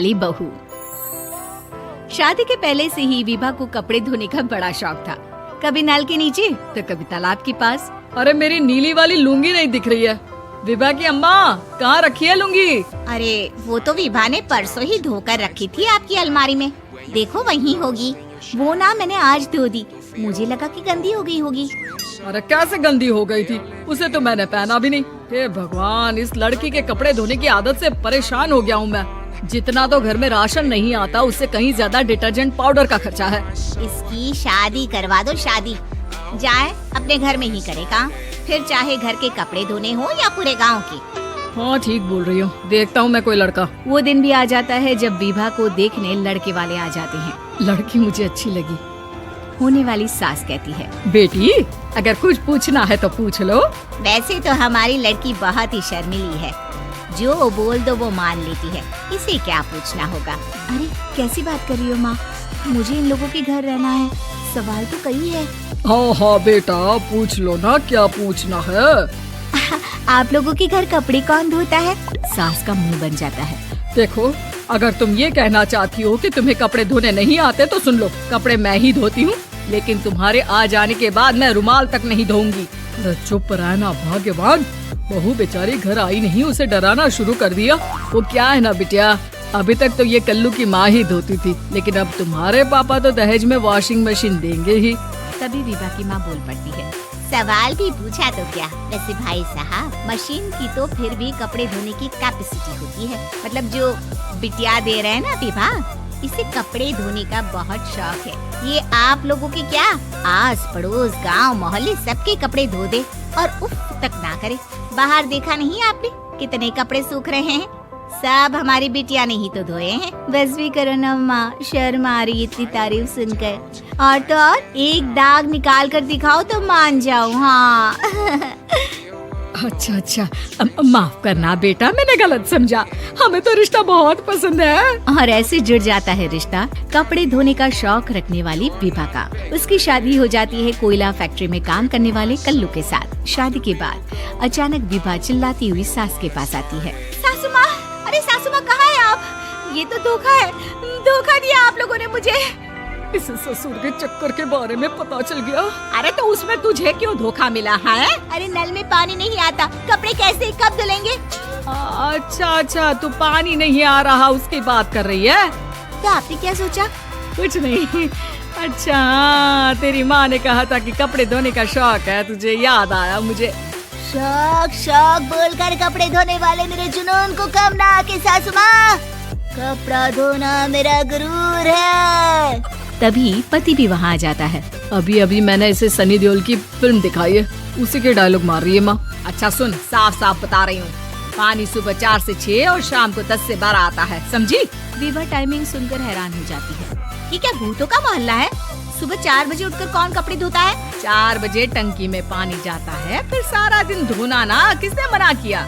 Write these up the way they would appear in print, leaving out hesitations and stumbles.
वाली बहू। शादी के पहले से ही विभा को कपड़े धोने का बड़ा शौक था। कभी नल के नीचे तो कभी तालाब के पास। अरे मेरी नीली वाली लुंगी नहीं दिख रही है। विभा की अम्मा कहाँ रखी है लुंगी? अरे वो तो विभा ने परसों ही धोकर रखी थी आपकी अलमारी में, देखो वहीं होगी। वो ना मैंने आज धो दी, मुझे लगा कि गंदी हो गई होगी। अरे कैसे गंदी हो गई थी, उसे तो मैंने पहना भी नहीं। हे भगवान, इस लड़की के कपड़े धोने की आदत से परेशान हो गया हूँ मैं। जितना तो घर में राशन नहीं आता, उससे कहीं ज्यादा डिटर्जेंट पाउडर का खर्चा है। इसकी शादी करवा दो, शादी जाए अपने घर में ही करे काम, फिर चाहे घर के कपड़े धोने हो या पूरे गांव के। हाँ ठीक बोल रही हूँ, देखता हूँ मैं कोई लड़का। वो दिन भी आ जाता है जब विभा को देखने लड़के वाले आ जाते हैं। लड़की मुझे अच्छी लगी। होने वाली सास कहती है, बेटी अगर कुछ पूछना है तो पूछ लो। वैसे तो हमारी लड़की बहुत ही शर्मीली है, जो बोल दो वो मान लेती है, इसे क्या पूछना होगा। अरे कैसी बात कर रही हो माँ, मुझे इन लोगों के घर रहना है, सवाल तो कई है। हाँ हाँ बेटा पूछ लो ना, क्या पूछना है। आप लोगों के घर कपड़े कौन धोता है? सास का मुंह बन जाता है। देखो अगर तुम ये कहना चाहती हो कि तुम्हें कपड़े धोने नहीं आते तो सुन लो, कपड़े मैं ही धोती हूँ, लेकिन तुम्हारे आ जाने के बाद मैं रुमाल तक नहीं धोऊंगी। चुप रहना भाग्यवान, बहू बेचारी घर आई नहीं, उसे डराना शुरू कर दिया। वो क्या है ना बिटिया, अभी तक तो ये कल्लू की माँ ही धोती थी, लेकिन अब तुम्हारे पापा तो दहेज में वॉशिंग मशीन देंगे ही। तभी विभा की माँ बोल पड़ती है, सवाल भी पूछा तो क्या, वैसे भाई साहब मशीन की तो फिर भी कपड़े धोने की कैपेसिटी होती है। मतलब जो बिटिया दे रहे हैं ना विभा, इसे कपड़े धोने का बहुत शौक है। ये आप लोगों के क्या आस पड़ोस गांव मोहल्ले सबके कपड़े धो दे और उफ तक ना करे। बाहर देखा नहीं आपने कितने कपड़े सूख रहे हैं, सब हमारी बिटिया ने ही तो धोए हैं। बस भी करो ना माँ, शर्म आ रही इतनी तारीफ सुनकर। और तो और एक दाग निकाल कर दिखाओ तो मान जाऊँ। हाँ अच्छा माफ करना बेटा, मैंने गलत समझा, हमें तो रिश्ता बहुत पसंद है। और ऐसे जुड़ जाता है रिश्ता कपड़े धोने का शौक रखने वाली विभा का। उसकी शादी हो जाती है कोयला फैक्ट्री में काम करने वाले कल्लू के साथ। शादी के बाद अचानक विभा चिल्लाती हुई सास के पास आती है, सासू माँ, अरे सासू माँ कहाँ है आप? ये तो धोखा है, धोखा दिया आप लोगों ने मुझे। इस ससुर के चक्कर के बारे में पता चल गया। अरे तो उसमें तुझे क्यों धोखा मिला है? अरे नल में पानी नहीं आता, कपड़े कैसे कब धुलेंगे? अच्छा तू पानी नहीं आ रहा उसकी बात कर रही है? तो आपने क्या सोचा? कुछ नहीं। अच्छा तेरी माँ ने कहा था कि कपड़े धोने का शौक है, तुझे याद आया मुझे। शौक बोलकर कपड़े धोने वाले मेरे जुनून को कम ना आके सासू माँ, कपड़ा धोना मेरा गुरूर है। तभी पति भी वहाँ आ जाता है। अभी मैंने इसे सनी देओल की फिल्म दिखाई है, उसी के डायलॉग मार रही है माँ। अच्छा सुन, साफ बता रही हूँ, पानी सुबह 4 से 6 और शाम को 10 से 12 आता है, समझी? विभा टाइमिंग सुनकर हैरान हो जाती है। ये क्या भूतों का मोहल्ला है? सुबह 4 बजे उठकर कौन कपड़े धोता है? 4 बजे टंकी में पानी जाता है, फिर सारा दिन धोना ना, किसने मना किया?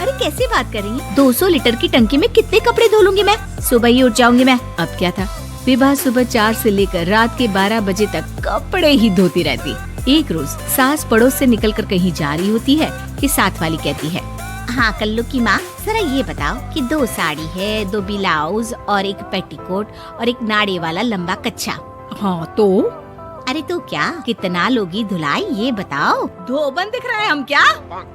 अरे कैसी बात कर रही है? 200 लीटर की टंकी में कितने कपड़े धो लूंगी मैं, सुबह ही उठ जाऊंगी मैं। अब क्या था, विभा सुबह 4 से लेकर रात के 12 बजे तक कपड़े ही धोती रहती। एक रोज सास पड़ोस से निकलकर कहीं जा रही होती है कि साथ वाली कहती है, हाँ कल्लू की माँ, जरा ये बताओ कि 2 साड़ी है, 2 ब्लाउज और एक पेटीकोट और एक नाड़े वाला लंबा कच्छा। हाँ तो? अरे तो क्या, कितना लोगी धुलाई ये बताओ। धोबन दिख रहे हैं हम क्या?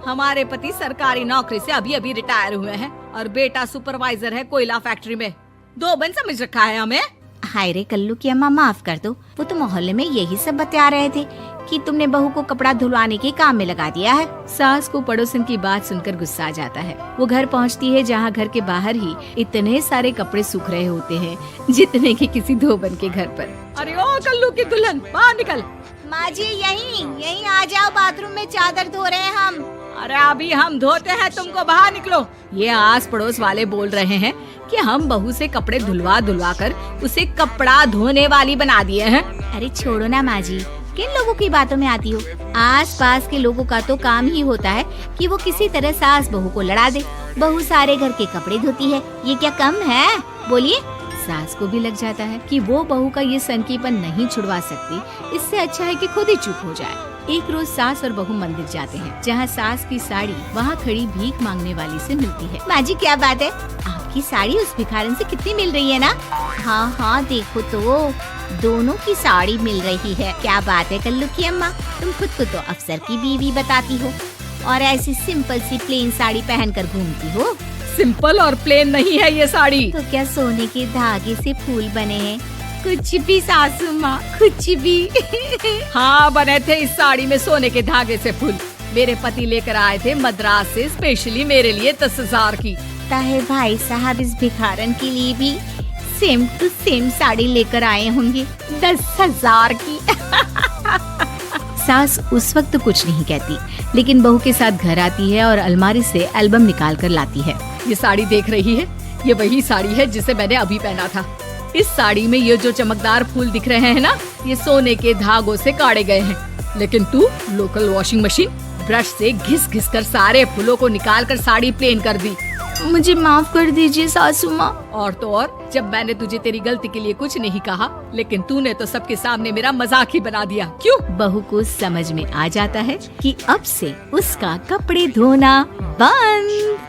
हमारे पति सरकारी नौकरी से अभी रिटायर हुए हैं और बेटा सुपरवाइजर है कोयला फैक्ट्री में। धोबन समझ रखा है हमें? हाय रे कल्लू की अम्मा, माफ कर दो, वो तो मोहल्ले में यही सब बता रहे थे कि तुमने बहू को कपड़ा धुलवाने के काम में लगा दिया है। सास को पड़ोसन की बात सुनकर गुस्सा आ जाता है। वो घर पहुंचती है जहां घर के बाहर ही इतने सारे कपड़े सूख रहे होते हैं जितने कि किसी धोबन के घर पर। अरे ओ कल्लू की दुल्हन, बाहर निकल। माँ जी यहीं आ जाओ, बाथरूम में चादर धो रहे हैं हम। अरे अभी हम धोते हैं, तुमको बाहर निकलो। ये आस पड़ोस वाले बोल रहे हैं कि हम बहू से कपड़े धुलवा कर उसे कपड़ा धोने वाली बना दिए हैं। अरे छोड़ो ना माँ जी, किन लोगों की बातों में आती हो? आस पास के लोगों का तो काम ही होता है कि वो किसी तरह सास बहू को लड़ा दे। बहू सारे घर के कपड़े धोती है, ये क्या कम है? बोलिए। सास को भी लग जाता है कि वो बहू का ये सनकीपन नहीं छुड़वा सकती, इससे अच्छा है कि खुद ही चुप हो जाए। एक रोज सास और बहू मंदिर जाते हैं, जहाँ सास की साड़ी वहाँ खड़ी भीख मांगने वाली से मिलती है। माँ जी क्या बात है, आपकी साड़ी उस भिखारन से कितनी मिल रही है ना? हाँ हाँ देखो तो दोनों की साड़ी मिल रही है। क्या बात है कल्लू की अम्मा, तुम खुद को तो अफसर की बीवी बताती हो और ऐसी सिंपल सी प्लेन साड़ी पहनकर घूमती हो। सिंपल और प्लेन नहीं है ये साड़ी। तो क्या सोने के धागे से फूल बने हैं? कुछ भी सासू माँ, कुछ भी। हाँ बने थे इस साड़ी में सोने के धागे से फूल। मेरे पति लेकर आए थे मद्रास से स्पेशली मेरे लिए 10,000 की। ताहे भाई साहब इस भिखारन के लिए भी सेम टू सेम साड़ी लेकर आए होंगे 10,000 की। सास उस वक्त कुछ नहीं कहती, लेकिन बहू के साथ घर आती है और अलमारी से एल्बम निकाल कर लाती है। ये साड़ी देख रही है, ये वही साड़ी है जिसे मैंने अभी पहना था। इस साड़ी में ये जो चमकदार फूल दिख रहे हैं ना, ये सोने के धागों से काटे गए हैं। लेकिन तू लोकल वॉशिंग मशीन ब्रश से घिस घिस कर सारे फूलों को निकाल कर साड़ी प्लेन कर दी। मुझे माफ कर दीजिए सासू माँ। और तो और, जब मैंने तुझे तेरी गलती के लिए कुछ नहीं कहा, लेकिन तूने तो सबके सामने मेरा मजाक ही बना दिया। क्यों? बहू को समझ में आ जाता है कि अब से उसका कपड़े धोना बंद।